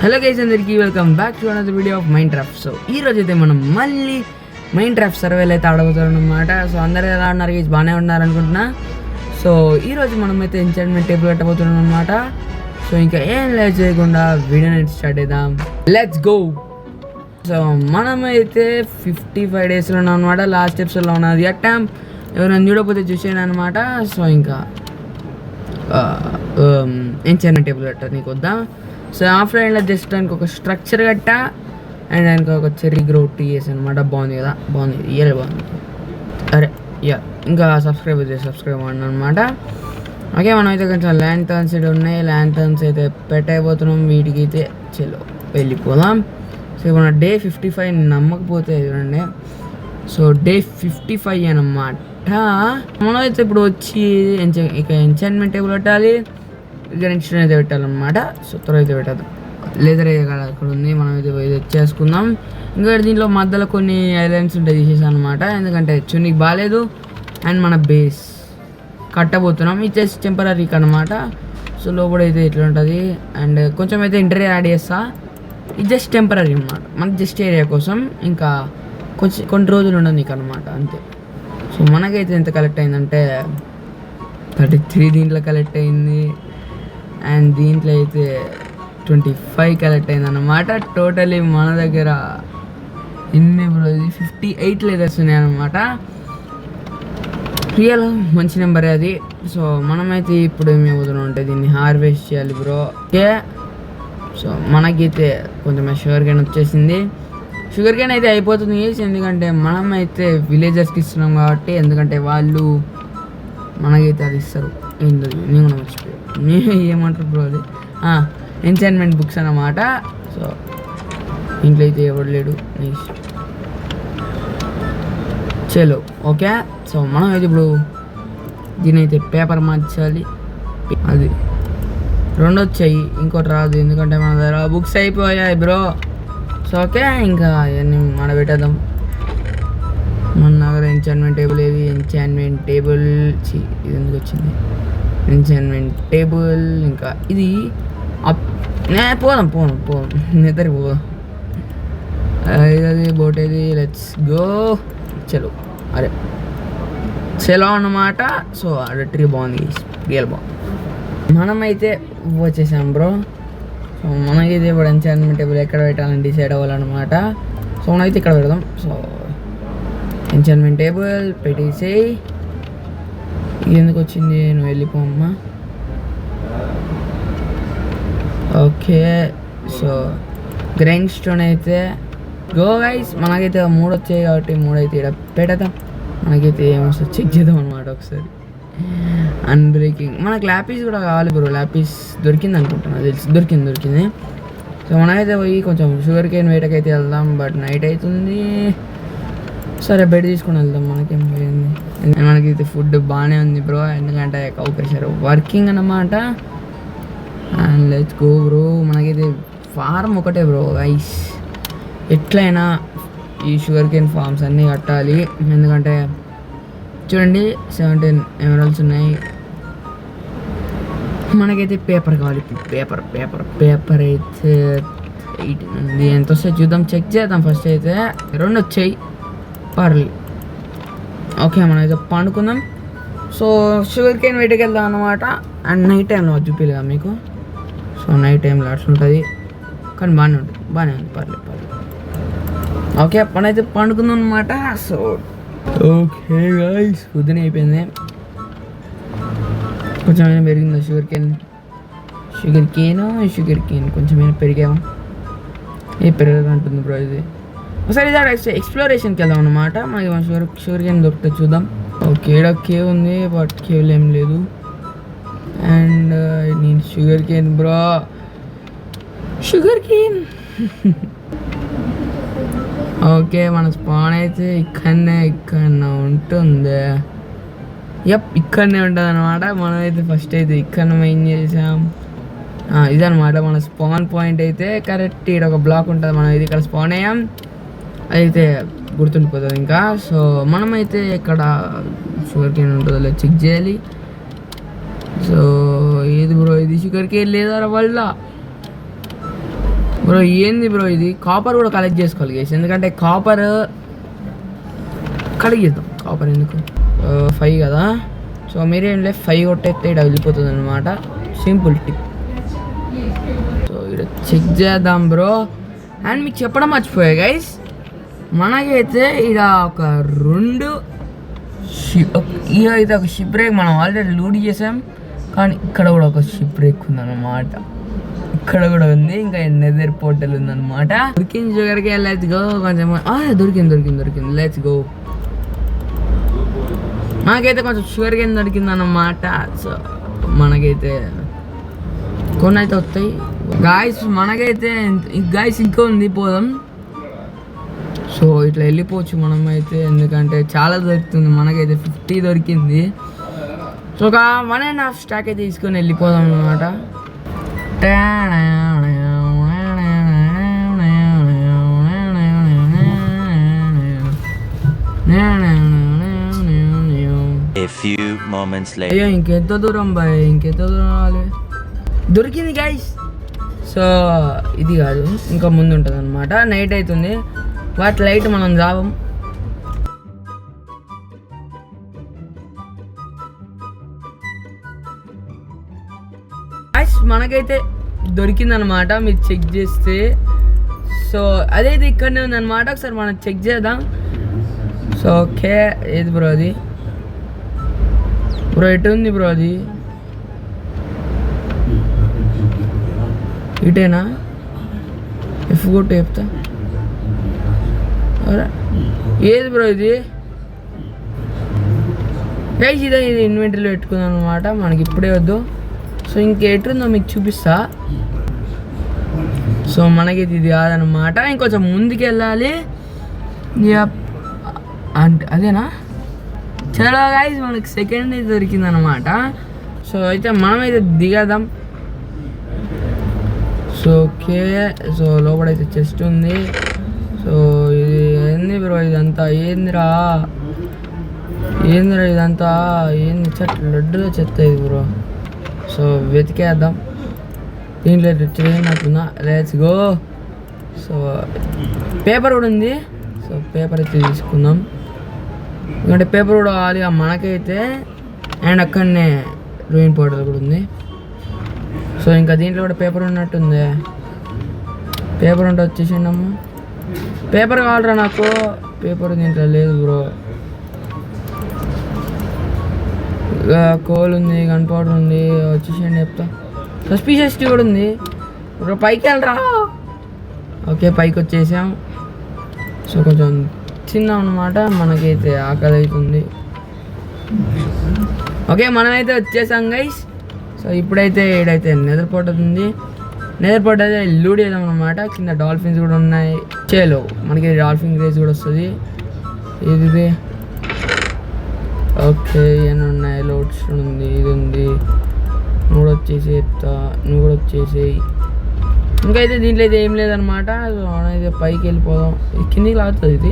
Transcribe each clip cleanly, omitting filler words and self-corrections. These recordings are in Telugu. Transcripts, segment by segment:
హలో గైస్, అందరికీ welcome back to another video of Minecraft. So ఈ రోజు అయితే మనం మళ్ళీ మైన్క్రాఫ్ట్ సర్వేలు అయితే ఆడబోతున్నాం అనమాట. సో అందరూ ఎలా ఉన్నారు గైస్? బాగానే ఉన్నారు అనుకుంటున్నా. సో ఈరోజు మనమైతే ఎంచాంట్మెంట్ టేబుల్ కట్టబోతున్నాం అనమాట. సో ఇంకా ఏం లేట్ చేయకుండా వీడియోని స్టార్ట్ చేద్దాం. Let's go. సో మనమైతే 55 డేస్లో ఉన్నాం అనమాట. లాస్ట్ ఎపిసోడ్లో ఉన్నది కట్టాం. ఎవరైనా చూడకపోతే చూసాను అనమాట. సో ఇంకా ఎంచాంట్మెంట్ టేబుల్ కట్ట నీకు వద్దా. సో ఆఫ్లైన్లో జస్ట్ దానికి ఒక స్ట్రక్చర్ కట్టా అండ్ దానికి ఒక చెర్రీ గ్రో టీఎస్ అనమాట. బాగుంది కదా, బాగుంది, ఇయర్ బాగుంది. అరే యా, ఇంకా సబ్స్క్రైబ్ అవ్వండి అనమాట. ఓకే, మనం అయితే కొంచెం ల్యాంటర్న్స్ అయితే ఉన్నాయి. ల్యాంటర్న్స్ అయితే పెట్టయిపోతున్నాం. వీటికి అయితే చలో వెళ్ళిపోదాం. సో మన డే 55 నమ్మకపోతే చూడండి. సో డే 55 అనమాట. మనం అయితే ఇప్పుడు వచ్చి ఇక ఎంచాంట్మెంట్ టేబుల్ పెట్టాలి. ఇక నెక్స్ట్ అయితే పెట్టాలన్నమాట. సో త్వర అయితే పెట్టద్దు. లేదర్ అయితే కాదు అక్కడ ఉంది, మనం అయితే పోయి తెచ్చేసుకుందాం. ఇంకా దీంట్లో మధ్యలో కొన్ని ఐలాండ్స్ ఉంటాయి, తీసేసాను అనమాట. ఎందుకంటే చున్నీకి బాగాలేదు. అండ్ మన బేస్ కట్టబోతున్నాం. ఇది జస్ట్ టెంపరీ అనమాట. సో లోపల అయితే ఇట్లా ఉంటుంది. అండ్ కొంచెం అయితే ఇంటీరియర్ యాడ్ చేస్తా. ఇది జస్ట్ టెంపరీ అనమాట, మనకి జస్ట్ ఏరియా కోసం. ఇంకా కొన్ని రోజులు ఉండదు నీకు అనమాట, అంతే. సో మనకైతే ఎంత కలెక్ట్ అయిందంటే 33 దీంట్లో కలెక్ట్ అయింది. అండ్ దీంట్లో అయితే 25 కలెక్ట్ అయిందన్నమాట. టోటలీ మన దగ్గర ఇన్ని 58 లెదర్స్ ఉన్నాయన్నమాట. రియల్ మంచి నెంబరే అది. సో మనమైతే ఇప్పుడు ఏమి అవుతున్నాం అంటే దీన్ని హార్వెస్ట్ చేయాలి బ్రో. ఓకే, సో మనకైతే కొంచెం షుగర్ కేన్ వచ్చేసింది. షుగర్ కేన్ అయితే అయిపోతుంది, ఎందుకంటే మనమైతే విలేజర్స్కి ఇస్తున్నాం కాబట్టి. ఎందుకంటే వాళ్ళు మనకైతే అది ఇస్తారు. ఏంటో నేను కూడా మర్చిపోయాను, ఏమంటారు బ్రో అది, ఎంచాంట్మెంట్ బుక్స్ అన్నమాట. సో ఇంట్లో అయితే ఎవడు లేడు, చలో ఓకే. సో మనం అయితే ఇప్పుడు దీని అయితే పేపర్ మార్చాలి. అది 2 వచ్చాయి, ఇంకోటి రాదు, ఎందుకంటే మన దగ్గర బుక్స్ అయిపోయాయి బ్రో. సో ఓకే, ఇంకా అవన్నీ పెట్టేద్దాం. మన దగ్గర ఎంచాంట్మెంట్ టేబుల్ ఏది? ఎంచాంట్మెంట్ టేబుల్ ఇది ఎందుకు వచ్చింది? ఎంచాంట్మెంట్ టేబుల్ ఇంకా ఇది పోదాం నిద్రకి పోదాం. ఇది బోట్ ఏది? Let's go. చలో అరే చలో అన్నమాట. సో అక్కడ ట్రీ బాగుంది, రియల్ బాగుంది. మనమైతే వచ్చేసాం బ్రో. సో మనకైతే ఇప్పుడు ఎంచాంట్మెంట్ టేబుల్ ఎక్కడ పెట్టాలని డిసైడ్ అవ్వాలన్నమాట. సో మనమైతే ఇక్కడ పెడదాం. సో ఎంచాంట్మెంట్ టేబుల్ పెట్టేసేయి. ఎందుకు వచ్చింది? నువ్వు వెళ్ళిపోమ్మా. ఓకే, సో గ్రైండ్ స్టోన్ అయితే గో గైస్. మనకైతే 3 వచ్చాయి కాబట్టి 3 అయితే ఇక్కడ పెడదాం. మనకైతే ఏమొస్తుంది చెక్ చేద్దాం అనమాట ఒకసారి. అన్బ్రేకింగ్ మనకు ల్యాపీస్ కూడా కావాలి బ్రో. ల్యాపీస్ దొరికింది అనుకుంటున్నా, తెలిసి దొరికింది. సో మనమైతే పోయి కొంచెం షుగర్ కేన్ వేటకైతే వెళ్దాం. బట్ నైట్ అవుతుంది. సరే బెడ్ తీసుకొని వెళ్దాం, మనకేం పోయింది. మనకైతే ఫుడ్ బాగానే ఉంది బ్రో, ఎందుకంటే కౌ ప్రెషర్ వర్కింగ్ అన్నమాట. And let's go bro. మనకైతే ఫార్మ్ ఒకటే బ్రో గైస్. ఎట్లయినా ఈ షుగర్ కేన్ ఫార్మ్స్ అన్నీ కట్టాలి, ఎందుకంటే చూడండి 17 ఎమరాల్డ్స్ ఉన్నాయి. మనకైతే పేపర్ కావాలి. పేపర్ అయితే 18 ఉంది. ఎంత వస్తాయి చూద్దాం, చెక్ చేద్దాం. ఫస్ట్ అయితే 2 వచ్చాయి, పర్లేదు. ఓకే, మనమైతే పండుకుందాం. సో షుగర్ కేన్ వేటకి వెళ్దాం అనమాట. అండ్ నైట్ టైంలో చూపిలేదా మీకు? సో నైట్ టైంలో అట్లుంటుంది, కానీ బాగానే ఉంది, పర్లేదు. ఓకే, పనైతే పండుకుందాం అనమాట. సో ఓకే గైస్, పొద్దున అయిపోయింది. కొంచెమైనా పెరిగిందా షుగర్ కేన్ కొంచెమైనా పెరిగాము. పెరగదంటుంది బ్రో ఇది. ఒకసారి ఇది ఎక్స్ప్లోరేషన్కి వెళ్దాం అనమాట. మనకి షుగర్ కేన్ దొరికితే చూద్దాం. ఓకే, ఇక్కడ కేవ్ ఉంది, బట్ కేవ్లో ఏం లేదు. అండ్ నేను sugar cane bro, sugar cane. Okay, మన స్పాన్ అయితే ఇక్కడ ఉంటుంది. ఇక్కడనే ఉంటుంది అనమాట. మనమైతే ఫస్ట్ అయితే ఇక్కడ మెయిన్ చేసాం. ఇదనమాట మన స్పాన్ పాయింట్. అయితే కరెక్ట్ ఇక్కడ ఒక బ్లాక్ ఉంటుంది, మనం ఇది ఇక్కడ స్పాన్ అయ్యాం. అయితే గుర్తుండిపోతుంది ఇంకా. సో మనమైతే ఇక్కడ షుగర్ కేన్ ఉంటుందో చెక్ చేయాలి. సో ఏది బ్రో ఇది? షుగర్ కేన్ లేదా వల్ల బ్రో ఏంది బ్రో ఇది కాపర్ కూడా కలెక్ట్ చేసుకోవాలి గైస్, ఎందుకంటే కాపర్ కలెక్ట్ చేద్దాం. కాపర్ ఎందుకు 5 కదా, సో మీరేం లేదు 5 కొట్టేస్తే ఇక్కడ వెళ్ళిపోతుంది అనమాట. Simple tip. సో ఇక్కడ చెక్ చేద్దాం బ్రో. అండ్ మీకు చెప్పడం మర్చిపోయా గైస్, మనకైతే ఇక్కడ ఒక 2 అయితే ఒక షిప్ బ్రేక్ మనం ఆల్రెడీ లూడ్ చేసాం, కానీ ఇక్కడ కూడా ఒక షిప్ బ్రేక్ ఉందన్నమాట. ఇక్కడ కూడా ఉంది, ఇంకా నెదర్ పోర్టల్ ఉందన్నమాట. దొరికింది షుగర్కి, లెట్స్ గో. కొంచెం దొరికింది లెట్స్ గో. మనకైతే కొంచెం షుగర్ కేన్ దొరికింది అన్నమాట. సో మనకైతే కొన్ని అయితే వస్తాయి గాయస్. మనకైతే గాయస్ ఇంకా ఉంది, పోదాం. సో ఇట్లా వెళ్ళిపోవచ్చు మనం అయితే, ఎందుకంటే చాలా దొరుకుతుంది. మనకైతే 50 దొరికింది. సో ఒక 1.5 స్టాక్ అయితే తీసుకొని వెళ్ళిపోదాం అనమాట. అయ్యో ఇంకెంత దూరం బాయ్, ఇంకెంత దూరం రావాలి. దొరికింది గైస్. సో ఇది కాదు, ఇంకా ముందు ఉంటుంది అనమాట. నైట్ అవుతుంది, వాటి లైట్ మనం రావం. మనకైతే దొరికిందనమాట, మీరు చెక్ చేస్తే. సో అదైతే ఇక్కడనే ఉందన్నమాట. ఒకసారి మనం చెక్ చేద్దాం. సో ఓకే, ఏది బ్రో అది? బ్రో ఎటు ఉంది బ్రో అది? ఇటేనా? ఎఫ్ కొట్టు చెప్తా. ఏది బ్రో ఇది? గైస్ ఇది ఇన్వెంటరీలో పెట్టుకుందాం అనమాట, మనకి ఇప్పుడే వద్దు. సో ఇంకెటుందో మీకు చూపిస్తా. సో మనకైతే ఇది కాదనమాట, ఇంకొంచెం ముందుకు వెళ్ళాలి. అంటే అదేనా? చలో గైస్, మనకి సెకండ్ అయితే దొరికిందనమాట. సో అయితే మనమైతే దిగదాం. సో ఓకే, సో లోపలైతే చెస్ట్ ఉంది. సో ఇది ఏంది బ్రో ఇదంతా? ఏందిరా ఇదంతా? ఏంది చెట్టు లడ్డుగా చెత్త ఇది బ్రో. సో వెతికేద్దాం. దీంట్లో చేయనట్టున్నా, లెట్స్ గో. సో పేపర్ కూడా ఉంది. సో పేపర్ అయితే తీసుకుందాం, ఎందుకంటే పేపర్ కూడా కావాలి మనకైతే. అండ్ అక్కడనే రూయిన్ పౌడర్ కూడా ఉంది. సో ఇంకా దీంట్లో కూడా పేపర్ ఉన్నట్టుంది. పేపర్ ఉంటే వచ్చేసిండమ్మ. పేపర్ కావాలరా నాకు. పేపర్ దీంట్లో లేదు బ్రో. కోల్ ఉంది, గన్ పౌడర్ ఉంది, వచ్చేసేయండి చెప్తా. సస్పీషియస్ టీ కూడా ఉంది బ్రో. పైకి వెళ్ళరా. ఓకే పైకి వచ్చేసాం. సో కొంచెం తిన్నాం అనమాట, మనకైతే ఆకలి అవుతుంది. ఓకే మనమైతే వచ్చేసాం గైస్. సో ఇప్పుడైతే ఈడైతే నెదర్ పోర్టల్ ఉంది. నెదర్ పోర్టల్ అయితే లూడ్ చేద్దాం అనమాట. కింద డాల్ఫిన్స్ కూడా ఉన్నాయి. చేలో మనకి డాల్ఫిన్ రేస్ కూడా వస్తుంది. ఇది ఓకే ఇవన్నీ ఉన్నాయి. లోడ్స్ ఉంది, ఇది ఉంది. నువ్వు కూడా వచ్చేసి చెప్తా, నువ్వు కూడా వచ్చేసేయి. ఇంకైతే దీంట్లో అయితే ఏం లేదనమాట. సో మనమైతే పైకి వెళ్ళిపోదాం. కిందికి లాగుతుంది ఇది.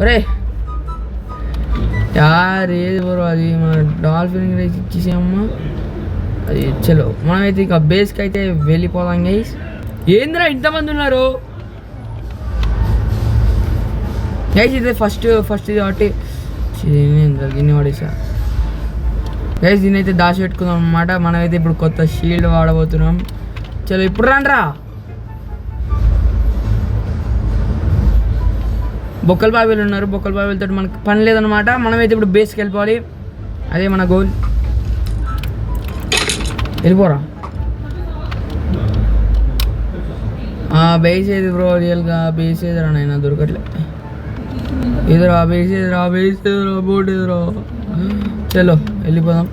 ఒరే యార్ ఏది బ్రో అది? మన డాల్ఫిన్ రేస్ ఇచ్చేసామమ్మా. అది చలో మనమైతే ఇక బేస్కి అయితే వెళ్ళిపోదాం గైస్. ఏంద్రా ఇంతమంది ఉన్నారు గైస్? ఇదే ఫస్ట్ ఇది కాబట్టి గిన్నె పడేసా గైస్. దీన్ని అయితే దాచి పెట్టుకుందాం అనమాట. మనమైతే ఇప్పుడు కొత్త షీల్డ్ వాడబోతున్నాం. చలో ఇప్పుడు రండ్రా. బొక్కల బాబీలు ఉన్నారు. బొక్కల బాబీలతో మనకు పని లేదనమాట. మనమైతే ఇప్పుడు బేస్కి వెళ్ళిపోవాలి, అదే మన గోల్. వెళ్ళిపోరా. బేస్ ఏది బ్రో? రియల్గా బేస్ ఏదిరా నైనా దొరకట్లే. ఎదురా బేస్ ఎదురా, బేస్ ఎదురా, బోట్ ఎదురా. చలో వెళ్ళిపోదాం.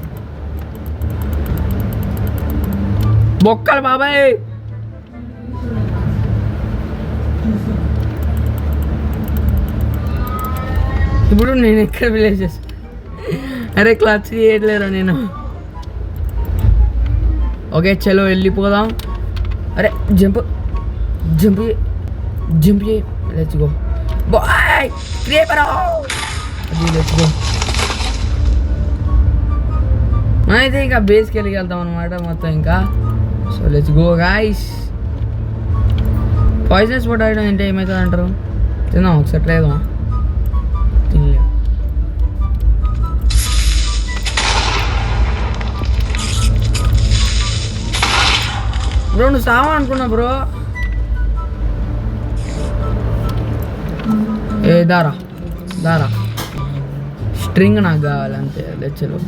బొక్కలు బాబాయ్. ఇప్పుడు నేను ఎక్కడ విలేజెస్? అరే క్లచ్ చేయట్లేరా నేను. ఓకే చలో వెళ్ళిపోదాం. అరే జంప్ జంప్ జంప్ చేయి. Let's go boy. క్రీపర్ అది లెట్స్ గో. మనమైతే ఇంకా బేస్కి వెళ్ళి వెళ్తాం అనమాట మొత్తం ఇంకా. So let's go guys. Poisonous food item తింటే ఏమవుతుంది అంటారు? తిందాం ఒకసారి ట్రై చేద్దాం. తినలేం. బ్రో నువ్వు సావా అనుకున్నా బ్రో. ఏ దారా దారా స్ట్రింగ్ నాకు కావాలి అంతే. లెచ్చలు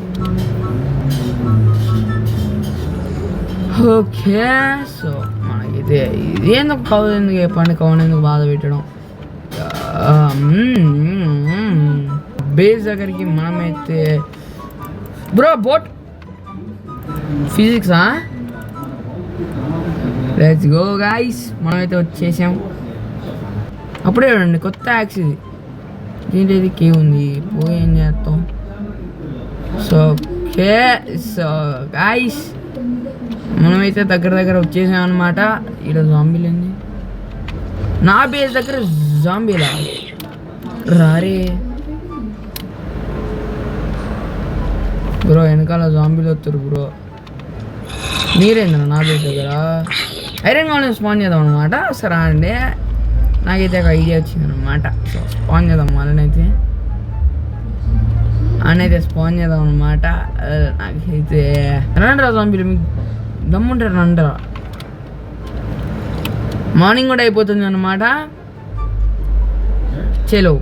ఓకే. సో మనకి ఇది ఎందుకు కౌ ఎందుకు చెప్పండి, కౌన్ ఎందుకు బాధ పెట్టడం. బేస్ దగ్గరికి మనమైతే బ్రో బోట్ ఫిజిక్సా. Let's go guys. మనమైతే వచ్చేసాం. అప్పుడే చూడండి కొత్త యాక్స్ ఇది. దీంట్లో ఇది కే ఉంది. పోయి ఏం చేస్తాం. So okay. సో గైస్ మనమైతే దగ్గర వచ్చేసాం అనమాట. ఇక్కడ జాంబీలు ఏంది? నా బేస్ దగ్గర జాంబీలా రారే బ్రో. వెనకాల జాంబీలు వస్తారు బ్రో. మీరేంద్ర నా బేస్ దగ్గర ఐరన్ కాలనీ స్పాన్ చేద్దాం అనమాట. సరే అండి, నాకైతే ఒక ఐడియా వచ్చింది అనమాట. సో స్పాన్ చేద్దాం వాళ్ళనైతే. అనైతే స్పాన్ చేద్దాం అనమాట. నాకైతే రండి రా జాంబీలు, మీకు దమ్ముంటారు రండిరా. మార్నింగ్ కూడా అయిపోతుంది అనమాట. చలో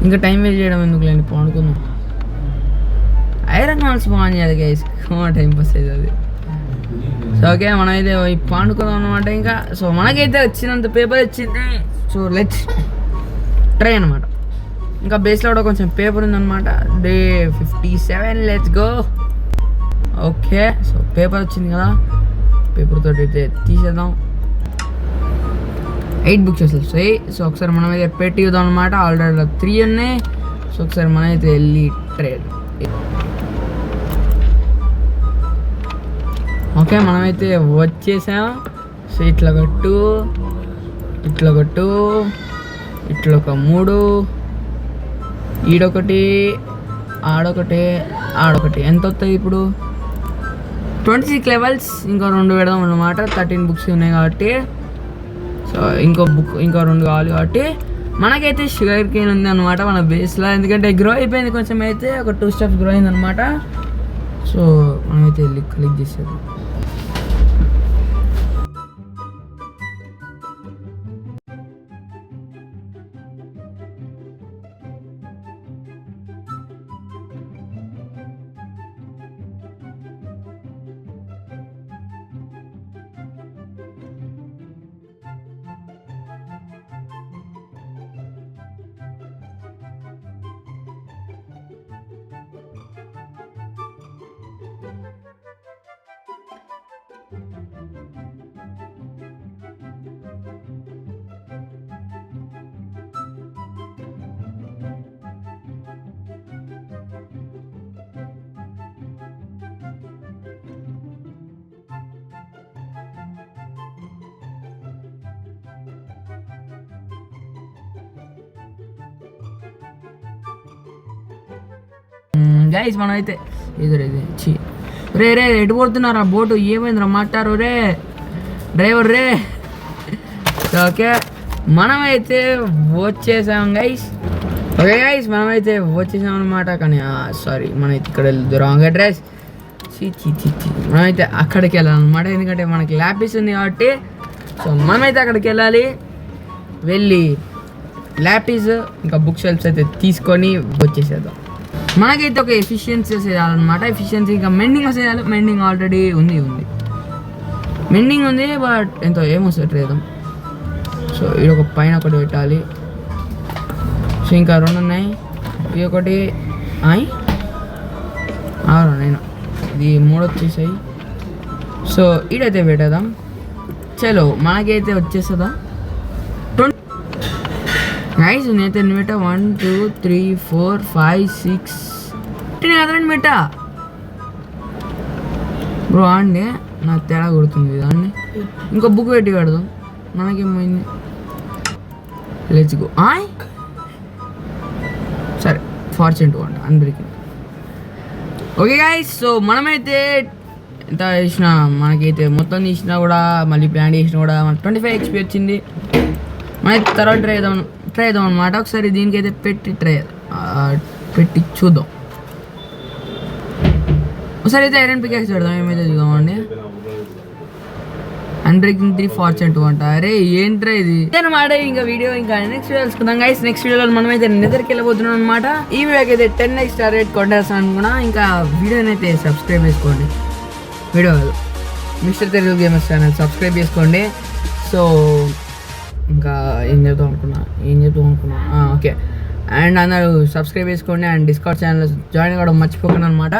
ఇంకా టైం వేస్ట్ చేయడం ఎందుకు లేండి, పండుకుందాం. ఐరన్ కాల్ స్పాన్ చేయాలి గైస్, టైం పాస్ అవుతుంది. సో ఓకే మనమైతే పండుకుందాం అనమాట ఇంకా. సో మనకైతే వచ్చినంత పేపర్ వచ్చింది. సో లెట్స్ ట్రై అనమాట. ఇంకా బేస్లో కూడా కొంచెం పేపర్ ఉందన్నమాట. Day 57. Let's go. Okay so paper వచ్చింది కదా, పేపర్ తోటి అయితే తీసేద్దాం. 8 బుక్స్ వస్తాయి. సో ఒకసారి మనమైతే పెట్టి ఇద్దాం అనమాట. ఆల్రెడీ 3 ఉన్నాయి. సో ఒకసారి మనమైతే వెళ్ళి ట్రేడ్. ఓకే మనమైతే వచ్చేసాం. సో ఇట్లా కొట్టు, ఇట్లా కొట్టు, ఇట్లా ఒక 3, ఈడొకటి, ఆడొకటి, ఆడొకటి. ఎంత వస్తాయి ఇప్పుడు? 26 లెవెల్స్. ఇంకా 2 పెడదాం అన్నమాట. 13 బుక్స్ ఉన్నాయి కాబట్టి. సో ఇంకో బుక్, ఇంకా 2 కావాలి కాబట్టి మనకైతే షుగర్ కేన్ ఉంది అనమాట మన బేస్లో. ఎందుకంటే గ్రో అయిపోయింది కొంచెం, అయితే ఒక 2 స్టెప్స్ గ్రో అయింది అనమాట. సో మనమైతే వెళ్ళి క్లిక్ చేసేది. గైస్ మనమైతే ఇది రే రే ఎటు పోతున్నారా బోటు? ఏమైందిరా మాట్లారు రే డ్రైవర్ రే. ఓకే మనమైతే వచ్చేసాం గైస్. ఓకే గైస్ మనమైతే వచ్చేసాం అనమాట. కానీ సారీ మనైతే ఇక్కడ రాంగ్ అడ్రస్. మనమైతే అక్కడికి వెళ్ళాలన్నమాట. ఎందుకంటే మనకి ల్యాపిస్ ఉంది కాబట్టి. సో మనమైతే అక్కడికి వెళ్ళాలి. వెళ్ళి ల్యాపిస్ ఇంకా బుక్ షెల్ఫ్స్ అయితే తీసుకొని వచ్చేసేద్దాం. మనకైతే ఒక ఎఫిషియన్సీ చేయాలన్నమాట. ఎఫిషియన్సీ ఇంకా మెండింగ్ చేయాలి. మెండింగ్ ఆల్రెడీ ఉంది మెండింగ్ ఉంది, బట్ ఎంతో ఏమొస్తుంది ట్రేదం. సో ఇది ఒక పైన ఒకటి పెట్టాలి. సో ఇంకా 2 ఉన్నాయి. ఇది ఒకటి 6 నేను ఇది 3 వచ్చేసాయి. సో ఇదైతే పెట్టేద్దాం. చలో మనకైతే వచ్చేస్తుందా గైస్. నేనైతే ఎన్ని పెట్టా? 1 2 3 4 5 6 అదరండి పెట్టా బ్రో. అండి నాకు తేడా కొడుతుంది దాన్ని. ఇంకో బుక్ పెట్టి పెడదాం. మనకేమైంది? Let's go. సరే ఫార్చ్యూన్ 2 అంట అన్బ్రేకింగ్. ఓకే గైస్ సో మనమైతే ఎంత చేసినా మనకైతే మొత్తం తీసినా కూడా మళ్ళీ ప్లాన్ చేసినా కూడా మనకు 25 XP వచ్చింది. మనకి తర్వాత ట్రై చేద్దాం అనమాట. ఒకసారి దీనికైతే పెట్టి చూద్దాం. ఒకసారి అయితే ఐరన్ పికాక్స్ పెడదాం, ఏమైతే చూద్దామండి. అన్బ్రేకింగ్ 3 ఫార్చ్యూన్ 2 అంట. అరే ఏంట్రా ఇది అనమాట. ఇంకా వీడియో ఇంకా నెక్స్ట్ వీడియో తెలుసుకుందాం గైస్. నెక్స్ట్ వీడియోలో మనమైతే నెదర్కి వెళ్ళబోతున్నాం అనమాట. ఈ వీడియోకి అయితే 10x స్టార్ రేట్ కొట్టేస్తాను అనుకున్నా. ఇంకా వీడియోని అయితే సబ్స్క్రైబ్ చేసుకోండి. వీడియో కాదు, mister Telugu gamers channel subscribe చేసుకోండి. సో ఇంకా ఏం చెప్తాం అనుకున్నా ఓకే. అండ్ అందరూ సబ్స్క్రైబ్ చేసుకోండి అండ్ డిస్కౌంట్ ఛానల్ జాయిన్ అవ్వడం మర్చిపోకండి అనమాట.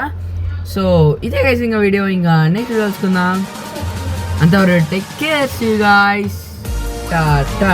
సో ఇదే గైస్ ఇంకా వీడియో ఇంకా నెక్స్ట్ వీడియో తెలుసుకుందాం. అంతవరకు take care, see you guys, Tata.